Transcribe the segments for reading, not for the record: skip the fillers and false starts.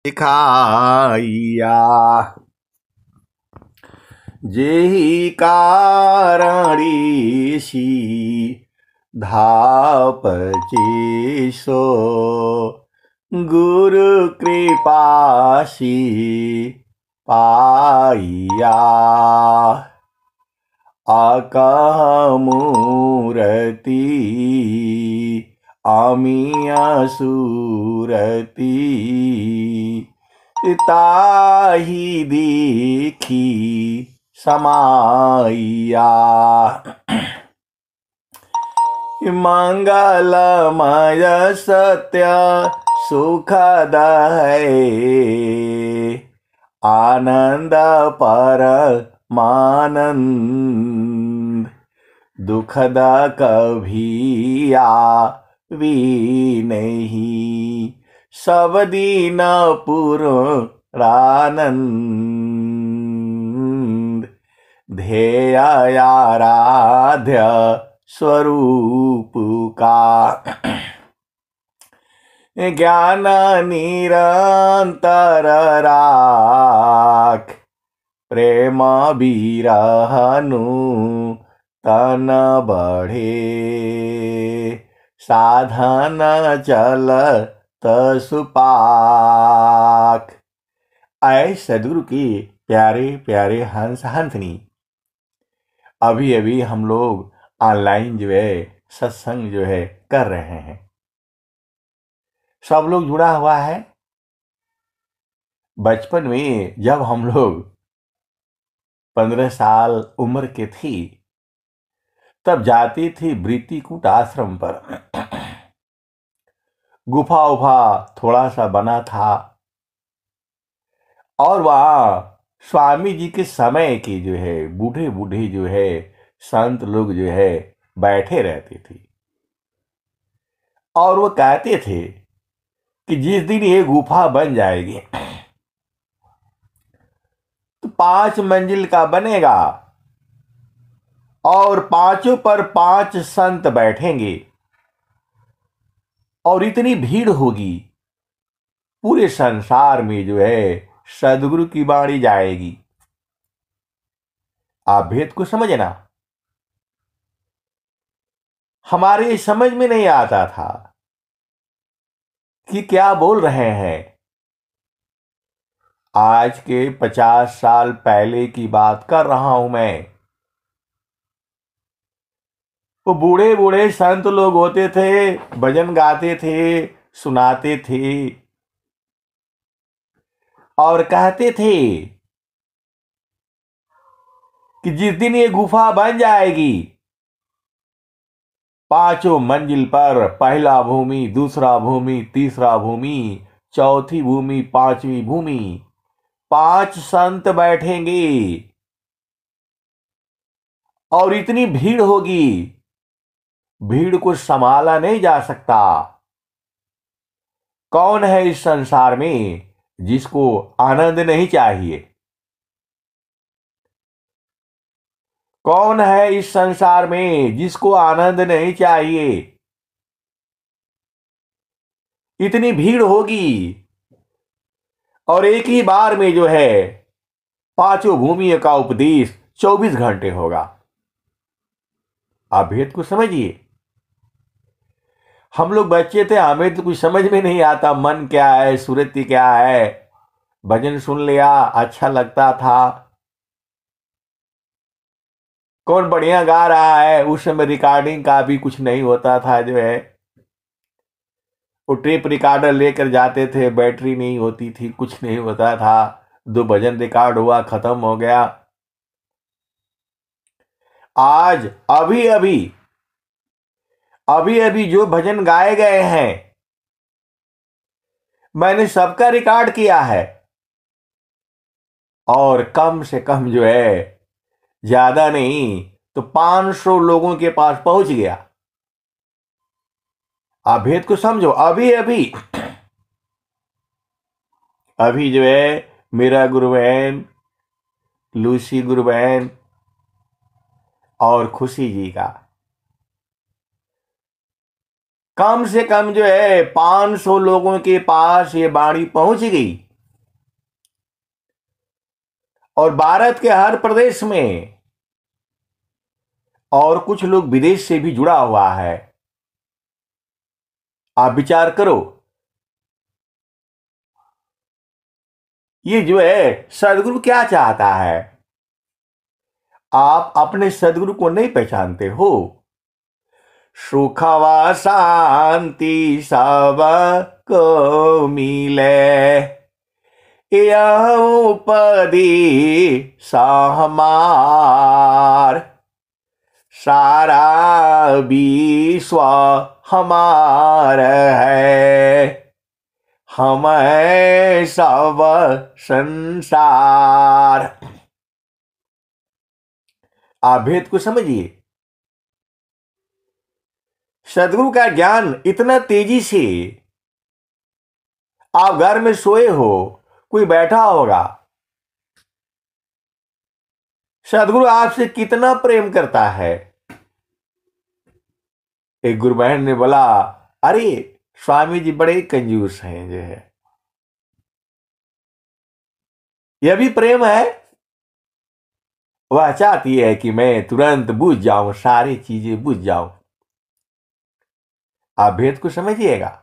दिखाइया जेहि कारणी सी धापचे सो गुरु कृपासी पाइया आकह मूरति आमिया सूरति ताहि देखी समाइया मंगलमय सत्य सुखद है आनंद परमानंद दुखद कभी आवी नहीं सब दिन पुरानंद ध्येय आराध्य स्वरूप का ज्ञान निरंतर राख प्रेम बिरहनु तन बढ़े साधन चल तसुपाक। आए सदगुरु की प्यारे प्यारे हंस हंसनी, अभी अभी हम लोग ऑनलाइन जो है सत्संग जो है कर रहे हैं। सब लोग जुड़ा हुआ है। बचपन में जब हम लोग 15 साल उम्र के थी तब जाती थी वृत्तिकूट आश्रम पर। गुफा उफा थोड़ा सा बना था और वहां स्वामी जी के समय के जो है बूढ़े बूढ़े जो है संत लोग जो है बैठे रहते थे और वो कहते थे कि जिस दिन ये गुफा बन जाएगी तो 5 मंजिल का बनेगा और पांचों पर 5 संत बैठेंगे और इतनी भीड़ होगी पूरे संसार में जो है सदगुरु की वाणी जाएगी। आप भेद को समझना। हमारे समझ में नहीं आता था कि क्या बोल रहे हैं। आज के 50 साल पहले की बात कर रहा हूं मैं। वो बूढ़े बूढ़े संत लोग होते थे, भजन गाते थे, सुनाते थे और कहते थे कि जिस दिन ये गुफा बन जाएगी 5 मंजिल पर पहला भूमि, दूसरा भूमि, तीसरा भूमि, चौथी भूमि, 5वीं भूमि 5 संत बैठेंगे और इतनी भीड़ होगी, भीड़ को संभाला नहीं जा सकता। कौन है इस संसार में जिसको आनंद नहीं चाहिए? कौन है इस संसार में जिसको आनंद नहीं चाहिए? इतनी भीड़ होगी और एक ही बार में जो है 5 भूमियों का उपदेश 24 घंटे होगा। आप भेद को समझिए। हम लोग बच्चे थे, हमें तो कुछ समझ में नहीं आता मन क्या है, सुरति क्या है। भजन सुन लिया, अच्छा लगता था। कौन बढ़िया गा रहा है, उस समय रिकॉर्डिंग का भी कुछ नहीं होता था। जो है वो टेप रिकॉर्डर लेकर जाते थे, बैटरी नहीं होती थी, कुछ नहीं होता था। 2 भजन रिकॉर्ड हुआ, खत्म हो गया। आज अभी अभी जो भजन गाए गए हैं मैंने सबका रिकॉर्ड किया है और कम से कम जो है ज्यादा नहीं तो 500 लोगों के पास पहुंच गया। आप भेद को समझो। अभी जो है मेरा गुरु बहन, लूसी गुरु बहन और खुशी जी का कम से कम जो है 500 लोगों के पास ये वाणी पहुंच गई। और भारत के हर प्रदेश में, और कुछ लोग विदेश से भी जुड़ा हुआ है। आप विचार करो, ये जो है सदगुरु क्या चाहता है? आप अपने सदगुरु को नहीं पहचानते हो। सुख व शांति सब को मिले, यह उपदी हमार, सारा विश्व हमार है, हम सब संसार। आप भेद को समझिए। सदगुरु का ज्ञान इतना तेजी से, आप घर में सोए हो, कोई बैठा होगा, सदगुरु आपसे कितना प्रेम करता है। एक गुरु बहन ने बोला, अरे स्वामी जी बड़े कंजूस हैं जो है। यह भी प्रेम है। वह चाहती है कि मैं तुरंत बुझ जाऊं, सारी चीजें बुझ जाऊं। आप भेद को समझिएगा।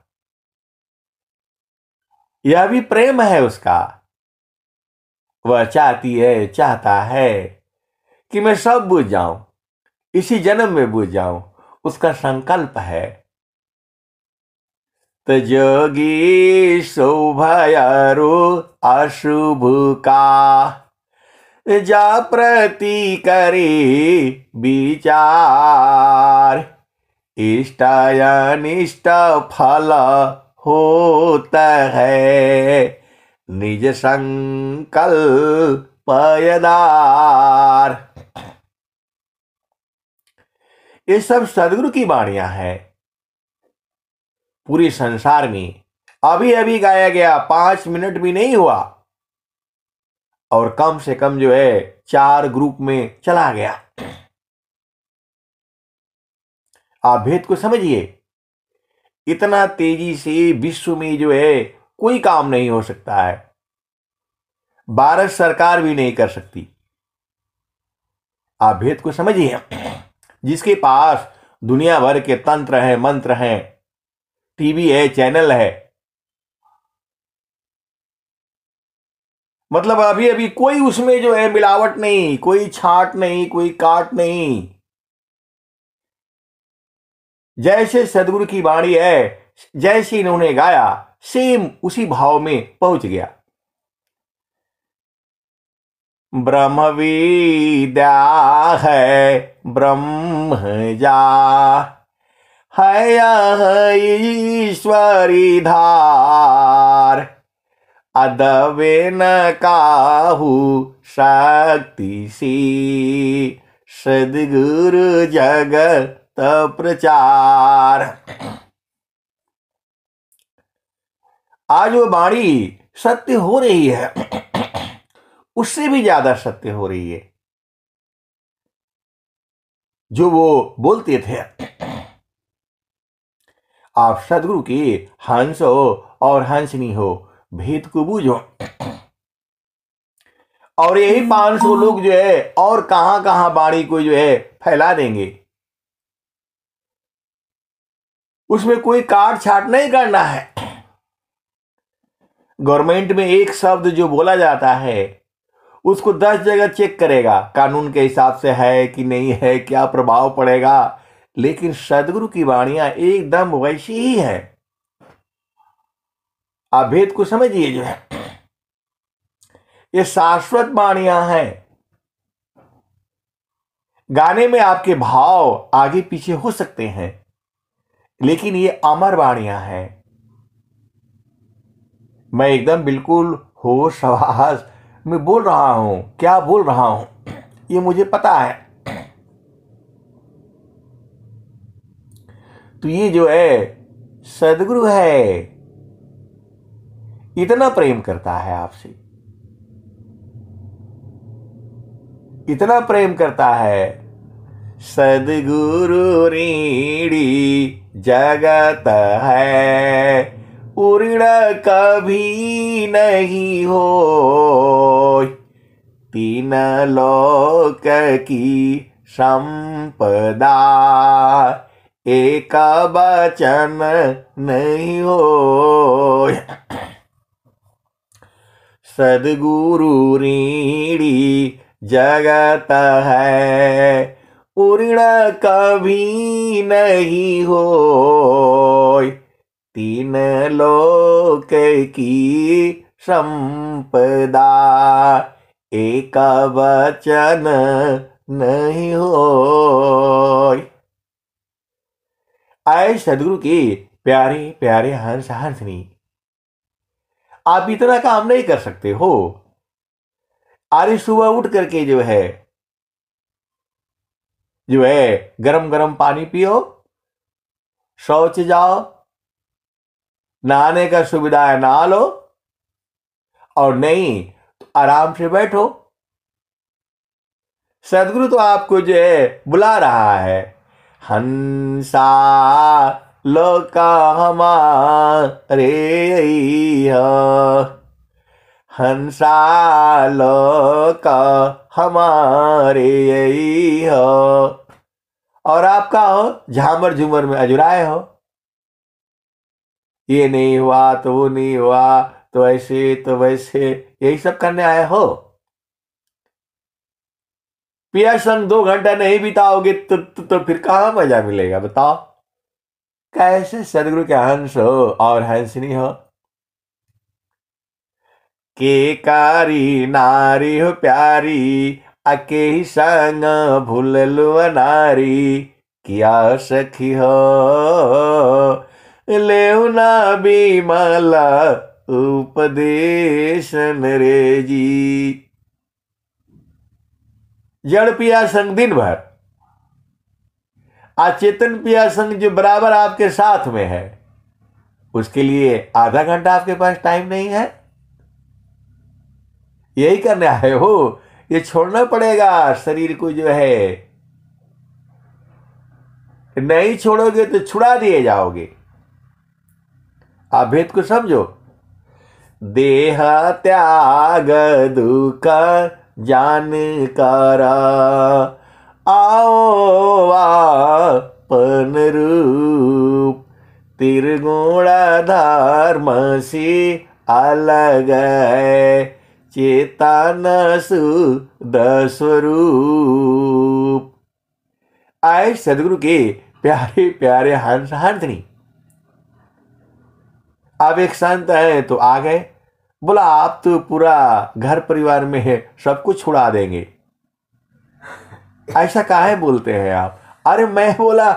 यह भी प्रेम है उसका। वह चाहता है कि मैं सब बुझ जाऊं, इसी जन्म में बुझ जाऊं। उसका संकल्प है। तो जोगी शुभयरु अशुभ का, जा प्रति करे विचार, इष्ट अनिष्ट फल होता है, निज संकल्प यदार। ये सब सदगुरु की वाणियां हैं। पूरे संसार में अभी अभी गाया गया, 5 मिनट भी नहीं हुआ, और कम से कम जो है 4 ग्रुप में चला गया। आप भेद को समझिए। इतना तेजी से विश्व में जो है कोई काम नहीं हो सकता है। भारत सरकार भी नहीं कर सकती। आप भेद को समझिए। जिसके पास दुनिया भर के तंत्र हैं, मंत्र हैं, टीवी है, चैनल है, मतलब अभी अभी कोई उसमें जो है मिलावट नहीं, कोई छाट नहीं, कोई काट नहीं। जैसे सदगुरु की वाणी है, जैसे इन्होंने गाया, सेम उसी भाव में पहुंच गया। ब्रह्म विद्या है ब्रह्म जा, है यह ईश्वरी धार, अदबे न काहू शक्ति सी, सदगुरु जगत प्रचार। आज वो वाणी सत्य हो रही है, उससे भी ज्यादा सत्य हो रही है जो वो बोलते थे। आप सदगुरु के हंस हो और हंसनी हो, भेद को बूझो। और यही 500 लोग जो है और कहां कहां वाणी को जो है फैला देंगे। उसमें कोई काट छाट नहीं करना है। गवर्नमेंट में एक शब्द जो बोला जाता है, उसको 10 जगह चेक करेगा, कानून के हिसाब से है कि नहीं है, क्या प्रभाव पड़ेगा। लेकिन सदगुरु की वाणियां एकदम वैसी ही है। आप भेद को समझिए जो है, ये शाश्वत वाणियां हैं। गाने में आपके भाव आगे पीछे हो सकते हैं, लेकिन ये अमर वाणियां हैं। मैं एकदम बिल्कुल होश हवास में बोल रहा हूं, क्या बोल रहा हूं ये मुझे पता है। तो ये जो है सदगुरु है, इतना प्रेम करता है आपसे, इतना प्रेम करता है। सदगुरु ऋणी जगत है, ऋण कभी नहीं हो, तीन लोक की संपदा, एक वचन नहीं हो। सदगुरु ऋणी जगत है, ऋण कभी नहीं हो। तीन लोक की संपदा, एक वचन नहीं हो। आए सदगुरु के प्यारे प्यारे हंस हंसनी, आप इतना काम नहीं कर सकते हो। अरे सुबह उठ करके जो है गरम गरम पानी पियो, शौच जाओ, नहाने का सुविधा है नहा लो, और नहीं तो आराम से बैठो। सदगुरु तो आपको बुला रहा है। हंसा लोका हमारे हंसा लोका हमारे हो, और आपका हो झामर झूमर में अजुराए हो। ये नहीं हुआ तो वो नहीं हुआ, तो ऐसे तो वैसे, यही सब करने आए हो। पिया संग 2 घंटा नहीं बिताओगे तो फिर कहां मजा मिलेगा बताओ। कैसे सदगुरु के हंस हो और हंसनी हो। के कारी नारी हो प्यारी, अके ही संग भूललु नारी, किया सखी हो लेउ ना बिमला उपदेशन रे जी। जड़ पिया संग दिन भर, अचेतन पिया संग जो बराबर आपके साथ में है, उसके लिए आधा घंटा आपके पास टाइम नहीं है। यही करने आए हो। ये छोड़ना पड़ेगा शरीर को नहीं छोड़ोगे तो छुड़ा दिए जाओगे। आप भेद को समझो। देह त्याग दुख जान कर, आओ आपन रूप, त्रिगुण धर्म से अलग है, चेतन शुद्ध स्वरूप। आए सदगुरु के प्यारे प्यारे हंस हंसनी। आप एक संत हैं तो आ गए, बोला आप तो पूरा घर परिवार में है, सब कुछ छुड़ा देंगे। ऐसा काहे बोलते हैं आप। अरे मैं बोला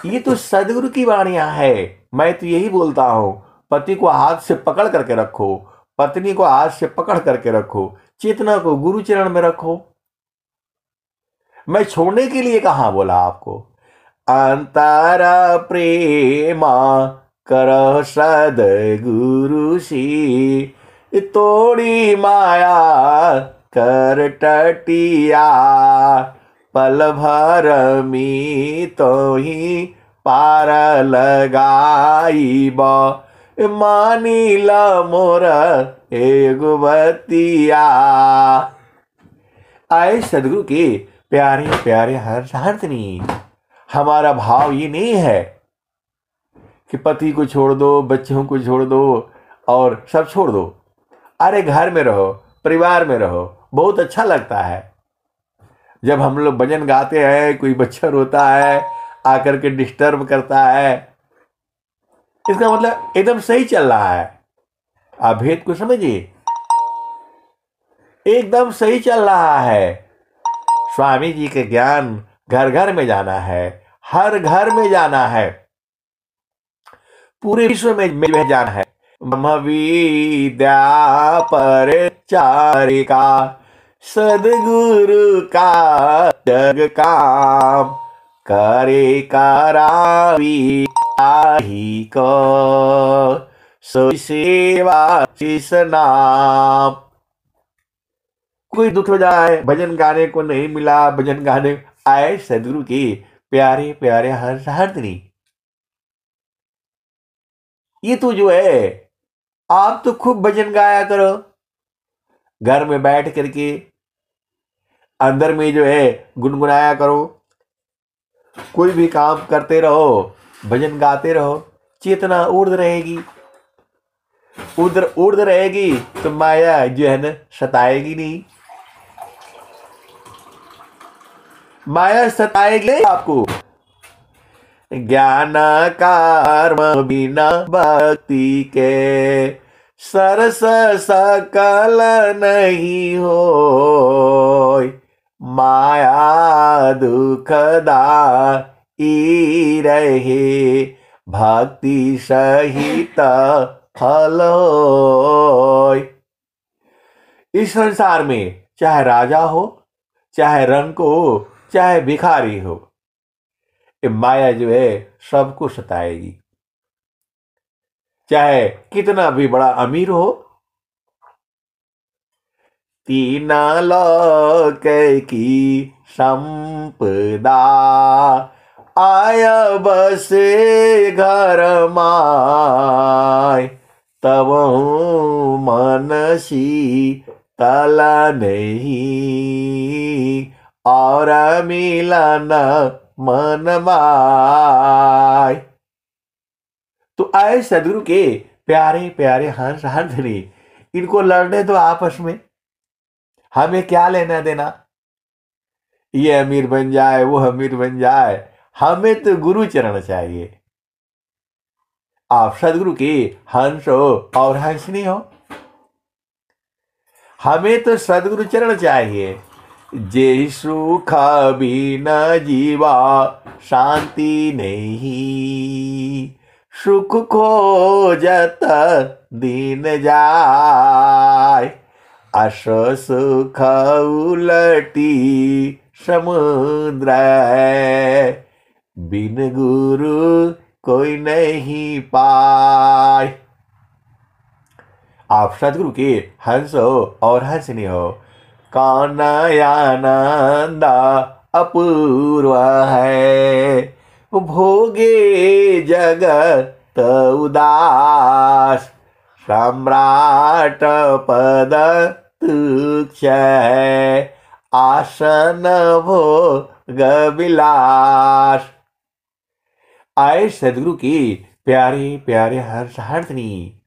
ये तो सदगुरु की वाणियां है। मैं तो यही बोलता हूं, पति को हाथ से पकड़ करके रखो, पत्नी को हाथ से पकड़ करके रखो, चेतना को गुरु चरण में रखो। मैं छोड़ने के लिए कहां बोला आपको। अंतरा प्रेमा कर सदगुरु सी, तोड़ी माया कर टटिया, पल भर मी तो ही पार लगाईब, मानी ल मोर एगो बतिया। आए सदगुरु के प्यारे प्यारे हंसनी। हमारा भाव ये नहीं है कि पति को छोड़ दो, बच्चों को छोड़ दो और सब छोड़ दो। अरे घर में रहो, परिवार में रहो, बहुत अच्छा लगता है। जब हम लोग भजन गाते हैं, कोई बच्चा रोता है, आकर के डिस्टर्ब करता है, इसका मतलब एकदम सही चल रहा है। आप भेद को समझिए, एकदम सही चल रहा है। स्वामी जी के ज्ञान घर घर में जाना है, हर घर में जाना है, पूरे विश्व में जाना है। विद्या पर चारिका, सदगुरु का जग काम, करे करावी आही को, सोई सेवा शिष नाम। कोई दुख हो जाए, भजन गाने को नहीं मिला, भजन गाने आए सदगुरु की प्यारे प्यारे हंसनी। ये तो आप तो खूब भजन गाया करो घर में बैठ करके, अंदर में जो है गुनगुनाया करो, कोई भी काम करते रहो, भजन गाते रहो, चेतना ऊर्ध्व रहेगी। ऊर्ध्व रहेगी तो माया जो है ना सताएगी नहीं। माया सताएगी नहीं आपको। ज्ञान कर्म बिना भक्ति के सरस सकल नहीं हो। माया दुखदाई रहे भक्ति सहित फल होय। इस संसार में चाहे राजा हो, चाहे रंक हो, चाहे भिखारी हो, ये माया जो है सबको सताएगी। चाहे कितना भी बड़ा अमीर हो, तीन लोक की संपदा आय बसे घर माय, तब मनसी तला नहीं और मिलन मन माय। तो आए सदगुरु के प्यारे प्यारे हंस हंसनी, इनको लड़ने दो आपस में, हमें क्या लेना देना। ये अमीर बन जाए, वो अमीर बन जाए, हमें तो गुरु चरण चाहिए। आप सदगुरु के हंस हो और हंसनी हो, हमें तो सदगुरु चरण चाहिए। जे सुख बिना जीवा शांति नहीं, सुख खोजत दिन जाय, अस सुख उलटी समुद्र है, बिन गुरु कोई नहीं पाए। आप सदगुरु के हंस हो और हंसनी हो। कौन आनंद अपूर्व है, भोगे जगत उदास, सम्राट पद तुच्छ है, आसन भोग विलास। आए सदगुरु की प्यारे प्यारे हर्ष हर्षनी,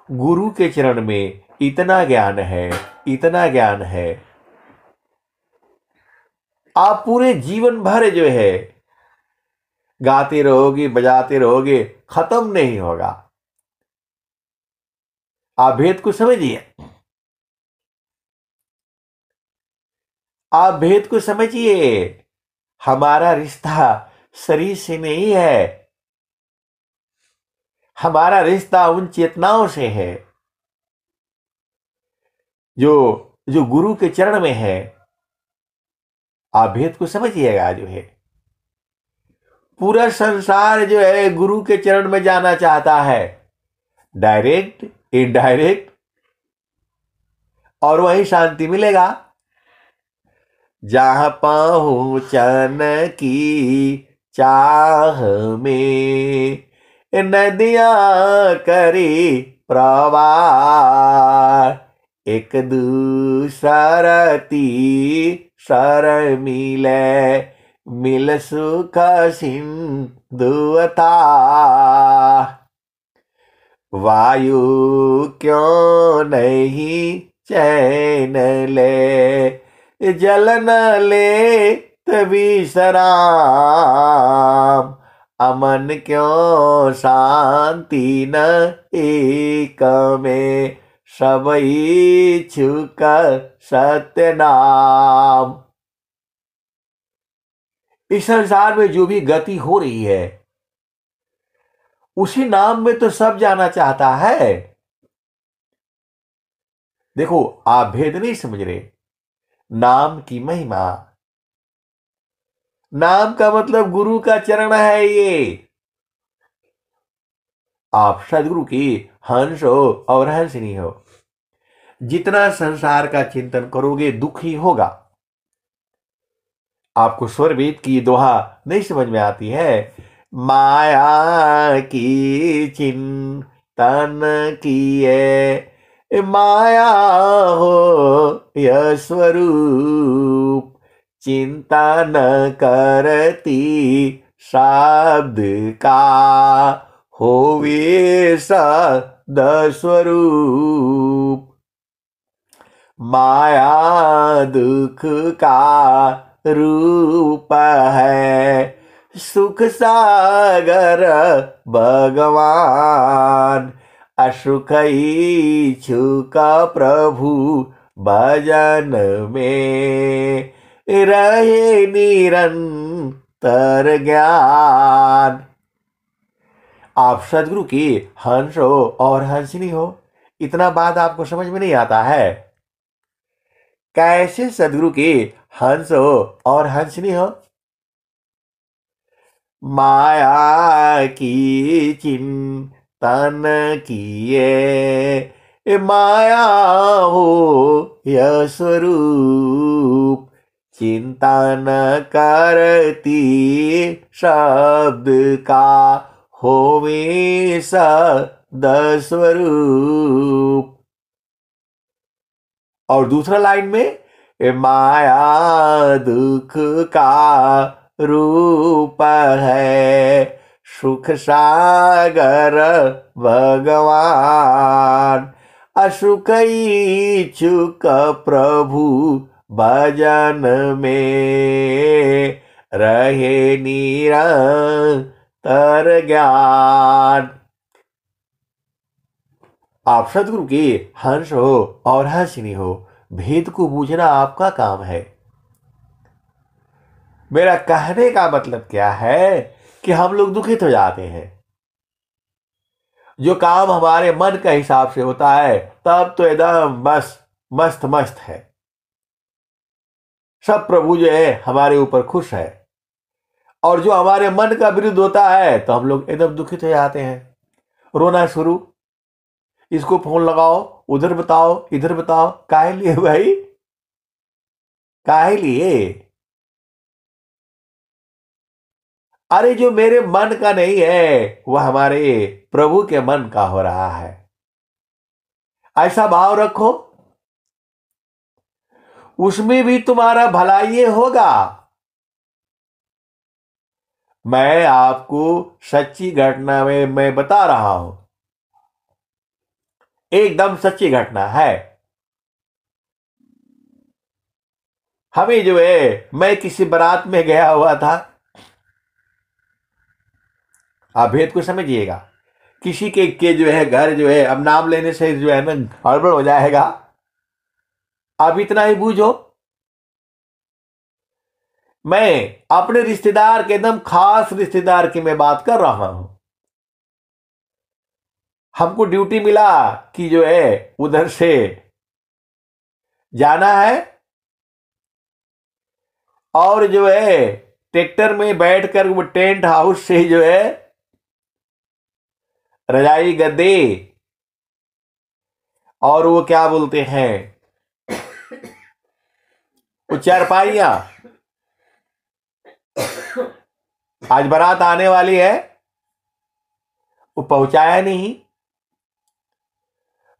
गुरु के चरण में इतना ज्ञान है, इतना ज्ञान है, आप पूरे जीवन भर जो है गाते रहोगे, बजाते रहोगे, खत्म नहीं होगा। आप भेद को समझिए, आप भेद को समझिए। हमारा रिश्ता शरीर से नहीं है, हमारा रिश्ता उन चेतनाओं से है जो जो गुरु के चरण में है। आप भेद को समझिएगा। जो है पूरा संसार जो है गुरु के चरण में जाना चाहता है, डायरेक्ट इनडायरेक्ट, और वही शांति मिलेगा। जहां पहुंचन की चाह में नदियां करी प्रवाह, एक दूसरती सर मिले, मिल सुख सिंधुता। वायु क्यों नहीं चैन ले, जल न ले तभी सराम, अमन क्यों शांति न एक में, सब इच्छुक सत्य नाम। इस संसार में जो भी गति हो रही है, उसी नाम में तो सब जाना चाहता है। देखो, आप भेद नहीं समझ रहे। नाम की महिमा, नाम का मतलब गुरु का चरण है। ये आप सदगुरु की हंस हो और हंसनी हो। जितना संसार का चिंतन करोगे दुख ही होगा। आपको स्वरवेद की दोहा नहीं समझ में आती है? माया की चिंतन किए, माया हो यह स्वरूप, चिंता न करती शब्द का, होवे सद स्वरूप। माया दुख का रूप है, सुख सागर भगवान। अशुक इच्छुक प्रभु भजन में, रहे निरंतर ज्ञान। आप सदगुरु की हंस हो और हंसनी हो, इतना बात आपको समझ में नहीं आता है। कैसे सदगुरु की हंस हो और हंसनी हो? माया की चिंतन किए, माया हो यह स्वरूप। चिंता न करती शब्द का, होवे सद स्वरूप। और दूसरा लाइन में, माया दुख का रूप है, सुख सागर भगवान। अशुक इच्छुक प्रभु भजन में, रहे निरंतर ज्ञान। आप सदगुरु की हंस हो और हंसनी हो, भेद को बूझना आपका काम है। मेरा कहने का मतलब क्या है कि हम लोग दुखित हो जाते हैं। जो काम हमारे मन के हिसाब से होता है तब तो एकदम बस मस्त मस्त है, सब प्रभु जो है हमारे ऊपर खुश है। और जो हमारे मन का विरुद्ध होता है तो हम लोग एकदम दुखित हो जाते हैं, रोना शुरू। इसको फोन लगाओ, उधर बताओ, इधर बताओ, काहे लिए भाई, काहे लिए? अरे जो मेरे मन का नहीं है वह हमारे प्रभु के मन का हो रहा है। ऐसा भाव रखो, उसमें भी तुम्हारा भलाई होगा। मैं आपको सच्ची घटना में मैं बता रहा हूं, एकदम सच्ची घटना है। हमें जो है, मैं किसी बारात में गया हुआ था। आप भेद को समझिएगा। किसी के जो है घर जो है, अब नाम लेने से जो है ना गड़बड़ हो जाएगा, अब इतना ही बूझो। मैं अपने रिश्तेदार के, एकदम खास रिश्तेदार की मैं बात कर रहा हूं। हमको ड्यूटी मिला कि जो है उधर से जाना है, और जो है ट्रैक्टर में बैठकर वो टेंट हाउस से जो है रजाई गद्दे और वो क्या बोलते हैं, वो चारपाइयां, आज बारात आने वाली है, वो पहुंचाया नहीं।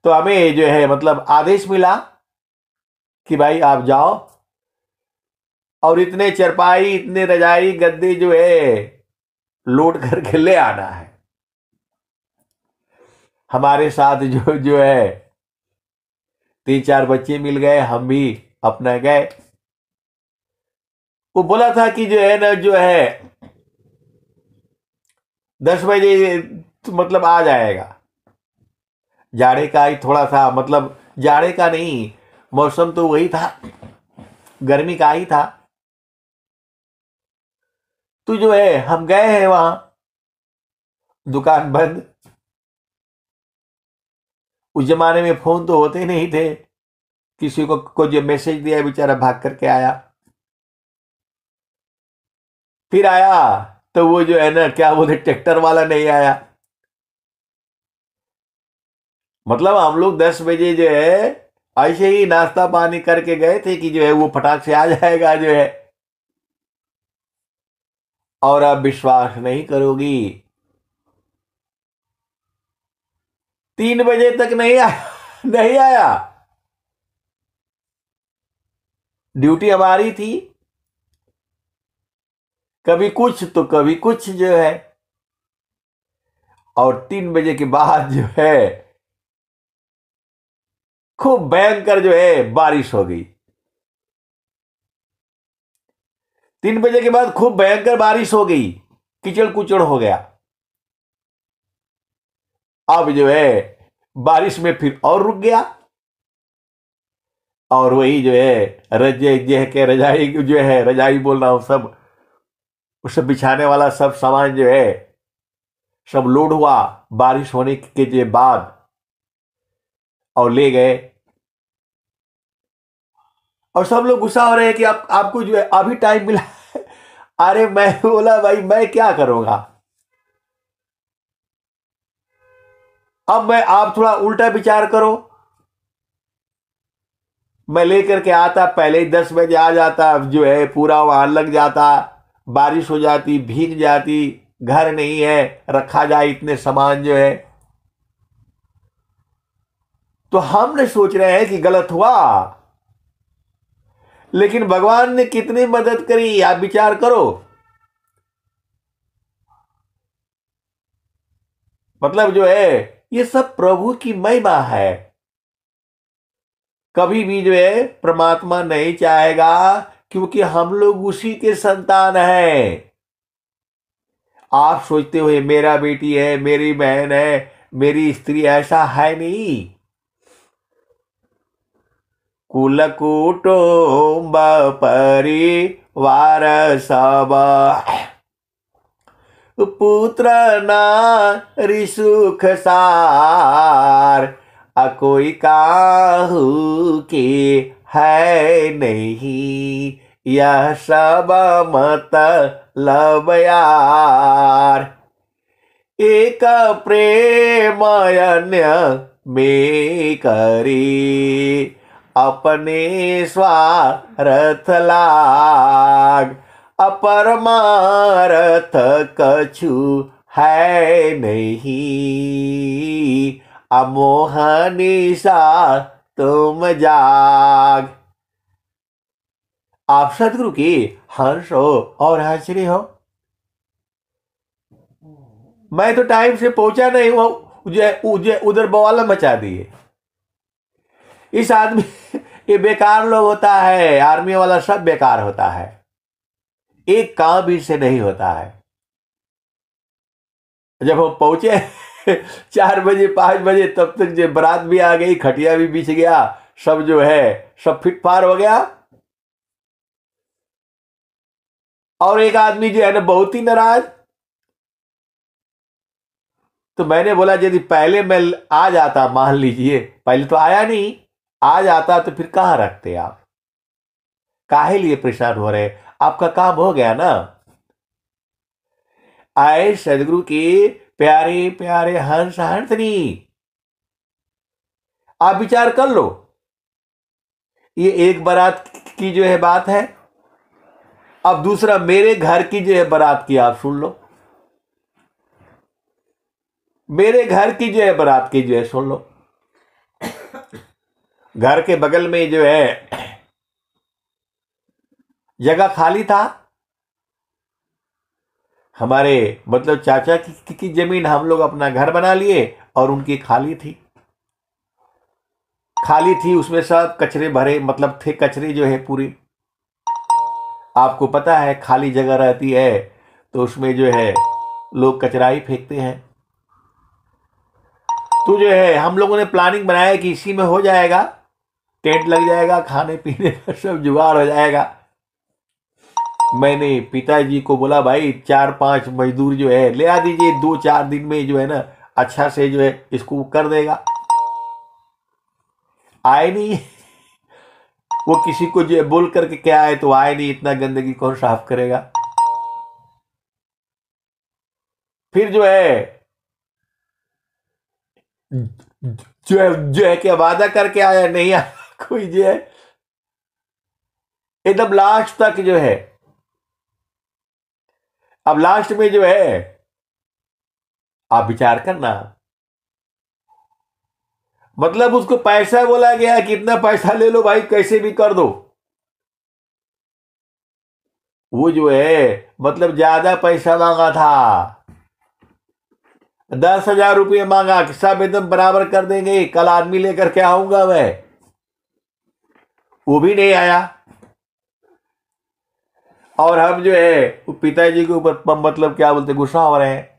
तो हमें जो है मतलब आदेश मिला कि भाई आप जाओ और इतने चरपाई, इतने रजाई गद्दे जो है लोड करके ले आना है। हमारे साथ जो जो है 3-4 बच्चे मिल गए, हम भी अपना गए। वो बोला था कि जो है ना जो है 10 बजे मतलब आ जाएगा। जाड़े का ही थोड़ा सा, मतलब जाड़े का नहीं, मौसम तो वही था, गर्मी का ही था। तो जो है हम गए हैं वहां, दुकान बंद। उस जमाने में फोन तो होते नहीं थे, किसी को जो मैसेज दिया बेचारा भाग करके आया। फिर आया तो वो जो है ना क्या बोलते, ट्रैक्टर वाला नहीं आया। मतलब हम लोग 10 बजे जो है ऐसे ही नाश्ता पानी करके गए थे कि जो है वो फटाक से आ जाएगा जो है। और आप विश्वास नहीं करोगी, 3 बजे तक नहीं आया, नहीं आया। ड्यूटी हमारी थी, कभी कुछ तो कभी कुछ जो है। और 3 बजे के बाद जो है खूब भयंकर जो है बारिश हो गई। 3 बजे के बाद खूब भयंकर बारिश हो गई, कीचड़ कुचड़ हो गया। अब जो है बारिश में फिर और रुक गया, और वही जो है रजाई जो है, रजाई बोल रहा हूं, सब उस बिछाने वाला सब सामान जो है सब लोड हुआ बारिश होने के जो बाद, और ले गए। और सब लोग गुस्सा हो रहे हैं कि आपको जो है अभी टाइम मिला है। अरे मैं बोला भाई मैं क्या करूंगा। अब मैं आप थोड़ा उल्टा विचार करो, मैं लेकर के आता पहले ही 10 बजे आ जाता, अब जो है पूरा वहां लग जाता, बारिश हो जाती, भीग जाती, घर नहीं है रखा जाए इतने सामान जो है। तो हमने सोच रहे हैं कि गलत हुआ, लेकिन भगवान ने कितनी मदद करी आप विचार करो। मतलब जो है ये सब प्रभु की महिमा है। कभी भी जो है परमात्मा नहीं चाहेगा, क्योंकि हम लोग उसी के संतान हैं। आप सोचते हो मेरा बेटी है, मेरी बहन है, मेरी स्त्री, ऐसा है नहीं। कुल कुटुंब परिवार सब, पुत्र नारी सुख सार, कोई काहू के है नहीं, यह सब मतलब यार। एक प्रेम अन्य में करी, अपने स्वार्थ लाग, अपरमार्थ कछु है नहीं, अमोह निशा तुम जाग। आप सदगुरु की हंस हो और हंसरी हो। मैं तो टाइम से पहुंचा नहीं हुआ, उधर बवाला मचा दिए। इस आदमी ये बेकार लोग होता है, आर्मी वाला सब बेकार होता है, एक काम भी से नहीं होता है। जब हम पहुंचे 4 बजे 5 बजे, तब तक जो बारात भी आ गई, खटिया भी बिछ गया, सब जो है सब फिट फार हो गया। और एक आदमी जो है ना बहुत ही नाराज। तो मैंने बोला यदि पहले मैं आ जाता, मान लीजिए पहले तो आया नहीं, आ जाता तो फिर कहां रखते आप, काहे लिए परेशान हो रहे, आपका काम हो गया ना। आए सदगुरु के प्यारे प्यारे हंस हंसनी, आप विचार कर लो, ये एक बारात की जो है बात है। अब दूसरा मेरे घर की जो है बारात की आप सुन लो, मेरे घर की जो है बारात की जो है सुन लो। घर के बगल में जो है जगह खाली था, हमारे मतलब चाचा की जमीन हम लोग अपना घर बना लिए, और उनकी खाली थी, खाली थी, उसमें सब कचरे भरे, मतलब थे कचरे जो है पूरी। आपको पता है खाली जगह रहती है तो उसमें जो है लोग कचरा ही फेंकते हैं। तो जो है हम लोगों ने प्लानिंग बनाया कि इसी में हो जाएगा, टेंट लग जाएगा, खाने पीने का सब जुगाड़ हो जाएगा। मैंने पिताजी को बोला भाई 4-5 मजदूर जो है ले आ दीजिए, 2-4 दिन में जो है ना अच्छा से जो है इसको कर देगा। आए नहीं वो किसी को जो है बोल करके क्या आए तो आए नहीं, इतना गंदगी कौन साफ करेगा। फिर जो है क्या वादा करके आया, नहीं आया कोई जो है, एकदम लास्ट तक जो है। अब लास्ट में जो है आप विचार करना, मतलब उसको पैसा बोला गया कि इतना पैसा ले लो भाई कैसे भी कर दो, वो जो है मतलब ज्यादा पैसा मांगा था, 10,000 रुपये मांगा कि सब एकदम बराबर कर देंगे, कल आदमी लेकर के आऊंगा मैं, वो भी नहीं आया। और हम जो है वो पिताजी के ऊपर मतलब क्या बोलते गुस्सा हो रहे हैं।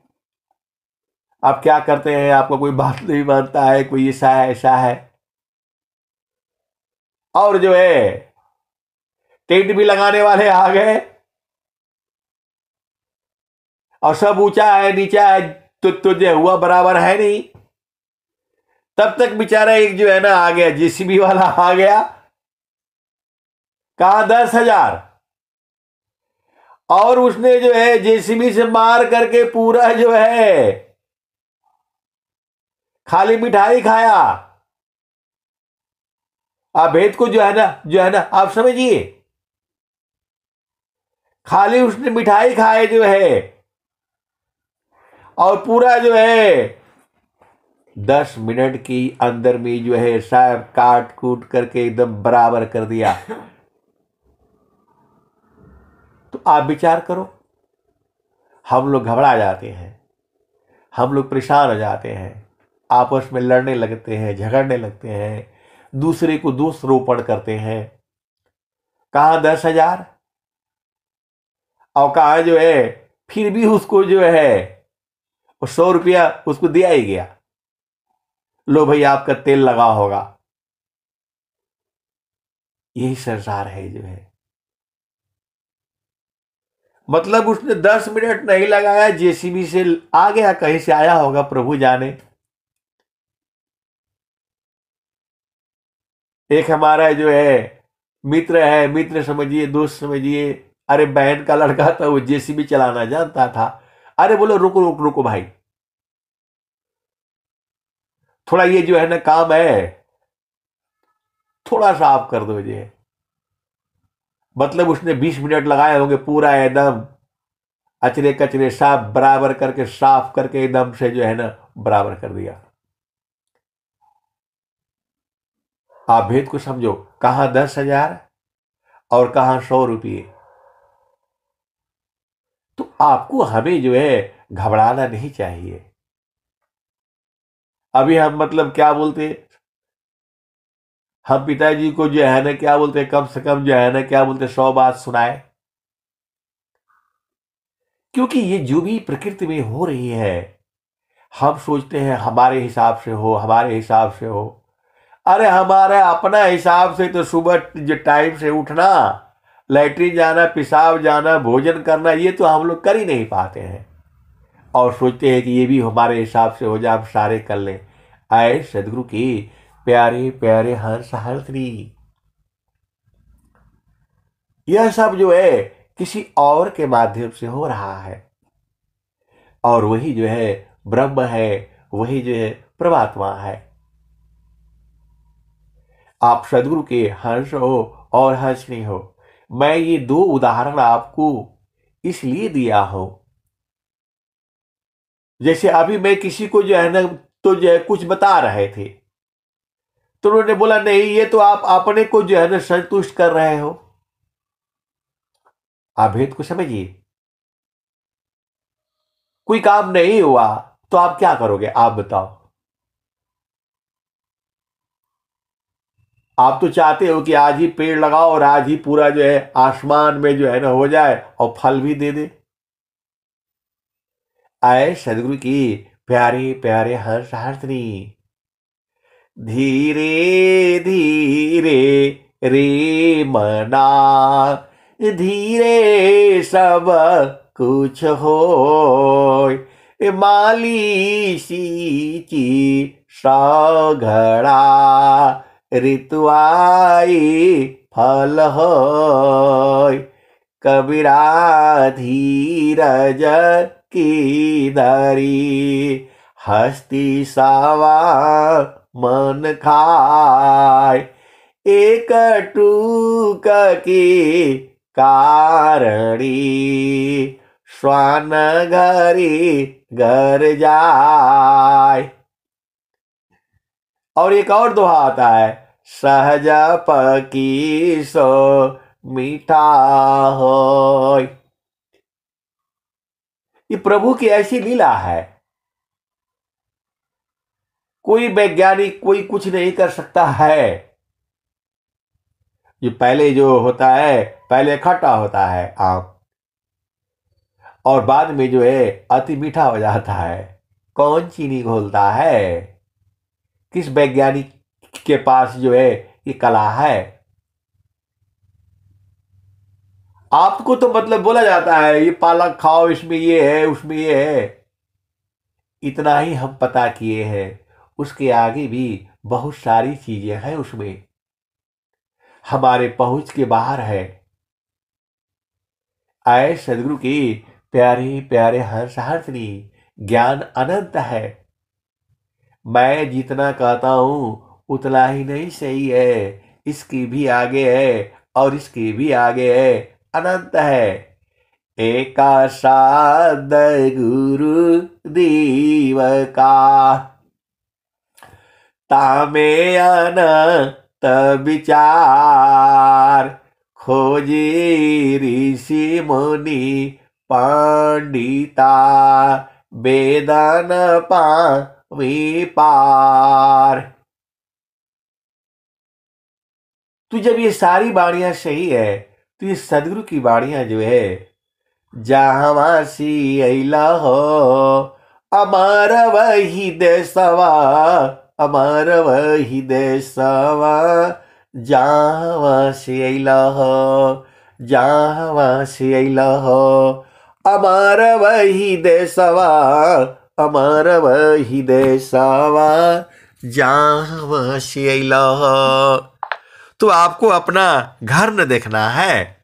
आप क्या करते हैं, आपका कोई बात नहीं मानता है, कोई ऐसा है ऐसा है। और जो है टेंट भी लगाने वाले आ गए, और सब ऊंचा है नीचा है, तो जो हुआ बराबर है नहीं। तब तक बेचारा एक जो है ना आ गया, जेसीबी वाला आ गया, कहा 10,000, और उसने जो है जेसीबी से मार करके पूरा जो है खाली मिठाई खाया। आप भेद को जो है ना आप समझिए, खाली उसने मिठाई खाए जो है, और पूरा जो है 10 मिनट के अंदर में जो है सब काट कूट करके एकदम बराबर कर दिया। तो आप विचार करो, हम लोग घबरा जाते हैं, हम लोग परेशान हो जाते हैं, आपस में लड़ने लगते हैं, झगड़ने लगते हैं, दूसरे को दोष रोपण करते हैं। कहा 10,000, और कहा जो है फिर भी उसको जो है 100 रुपया उसको दिया ही गया, लो भाई आपका तेल लगा होगा। यही संसार है जो है, मतलब उसने 10 मिनट नहीं लगाया, जेसीबी से आ गया, कहीं से आया होगा प्रभु जाने। एक हमारा जो है मित्र है, मित्र समझिए, दोस्त समझिए, अरे बहन का लड़का था, वो जेसीबी चलाना जानता था। अरे बोलो रुको रुको रुको भाई, थोड़ा ये जो है ना काम है, थोड़ा सा आप कर दो ये। मतलब उसने 20 मिनट लगाए होंगे, पूरा एकदम अचरे कचरे साफ बराबर करके, साफ करके एकदम से जो है ना बराबर कर दिया। आप भेद को समझो, कहां 10,000 और कहां 100 रुपये। तो आपको हमें जो है घबराना नहीं चाहिए। अभी हम मतलब क्या बोलते, हम पिताजी को जो है ना क्या बोलते, कम से कम जो है ना क्या बोलते 100 बात सुनाए, क्योंकि ये जो भी प्रकृति में हो रही है, हम सोचते हैं हमारे हिसाब से हो, हमारे हिसाब से हो। अरे हमारा अपना हिसाब से तो सुबह जो टाइम से उठना, लैट्रिन जाना, पेशाब जाना, भोजन करना, ये तो हम लोग कर ही नहीं पाते हैं, और सोचते हैं कि ये भी हमारे हिसाब से हो जाए, हम सारे कर लें। आए सदगुरु की प्यारे प्यारे हंस हंसरी, यह सब जो है किसी और के माध्यम से हो रहा है, और वही जो है ब्रह्म है, वही जो है परमात्मा है। आप सदगुरु के हंस हो और हंसनी हो। मैं ये दो उदाहरण आपको इसलिए दिया हो, जैसे अभी मैं किसी को जो है ना तो जो है कुछ बता रहे थे, तो उन्होंने बोला नहीं ये तो आप अपने को जो है ना संतुष्ट कर रहे हो। आप भेद को समझिए, कोई काम नहीं हुआ तो आप क्या करोगे, आप बताओ। आप तो चाहते हो कि आज ही पेड़ लगाओ और आज ही पूरा जो है आसमान में जो है ना हो जाए और फल भी दे दे। आए सदगुरु की प्यारे प्यारे हंस हंसनी, धीरे धीरे रे मना, धीरे सब कुछ हो, माली सींची सघड़ा, ऋतुआई फल होय, कबीरा धीरज की धरी, हस्ती सावा मन खाय, एक टूक की कारणी, श्वान घरी घर जाय। और एक और दोहा आता है, सहज पकी सो मीठा होय। ये प्रभु की ऐसी लीला है। कोई वैज्ञानिक कोई कुछ नहीं कर सकता है। ये पहले जो होता है, पहले खट्टा होता है आम, और बाद में जो है अति मीठा हो जाता है। कौन चीनी घोलता है? किस वैज्ञानिक के पास जो है ये कला है? आपको तो मतलब बोला जाता है ये पालक खाओ, इसमें ये है, उसमें ये है। इतना ही हम पता किए हैं, उसके आगे भी बहुत सारी चीजें हैं उसमें, हमारे पहुंच के बाहर है। आए सदगुरु की प्यारे प्यारे हर्षहार्थिनी, ज्ञान अनंत है। मैं जितना कहता हूं उतना ही नहीं सही है, इसकी भी आगे है और इसकी भी आगे है, अनंत है। एका साध गुरु दीव का तामे अनंत विचार, खोजी ऋषि मुनि पंडिता, वेदन पावी पार। तो जब ये सारी वाणियां सही है, तो ये सदगुरु की वाणियां जो है, जहाँ सी अला हो अमर वही देसवा, अमर वही देसवा, जहाँ से अला हो, जहाँ से अला हो, अमर वही देसवा, अमर वही देसवा, जहाँ से अला हो। तो आपको अपना घर न देखना है।